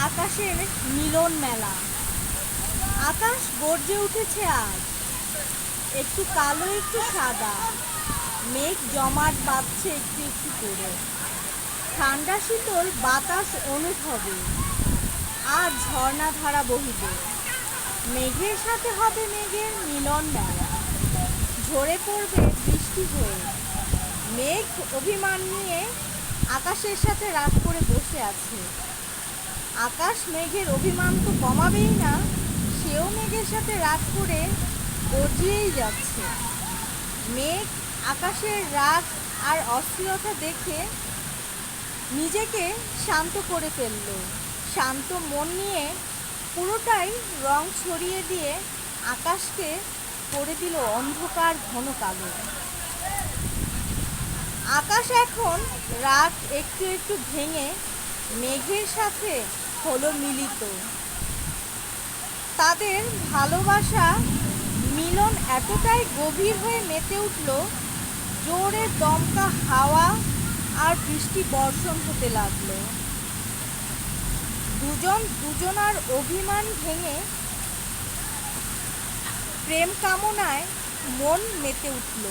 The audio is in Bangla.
আকাশের মিলন মেলা। আকাশ গর্জে উঠেছে আজ, একটু কালো একটু সাদা। মেঘ জমাট বাঁধছে একটু একটু করে। ঠান্ডা শীতল বাতাস অনুভবে আজ ঝর্ণাধারা বহিবে। মেঘের সাথে হবে মেঘের মিলন মেলা। ঝরে পড়বে বৃষ্টি হয়ে। মেঘ অভিমান নিয়ে আকাশের সাথে রাগ করে বসে আছে। আকাশ মেঘের অভিমান তো কমাবেই না, সেও মেঘের সাথে রাগ করে গর্জিয়েই যাচ্ছে। মেঘ আকাশের রাগ আর অস্থিরতা দেখে নিজেকে শান্ত করে ফেলল। শান্ত মন নিয়ে পুরোটাই রং ছড়িয়ে দিয়ে আকাশকে করে দিল অন্ধকার ঘন কালো। আকাশ এখন রাত একটু একটু ভেঙে মেঘের সাথে হলো মিলিত। তাদের ভালোবাসা মিলন এতটাই গভীর হয়ে মেতে উঠল, জোরে দমকা হাওয়া আর বৃষ্টি বর্ষণ হতে লাগলো। দুজন দুজনার অভিমান ভেঙে প্রেম কামনায় মন মেতে উঠল।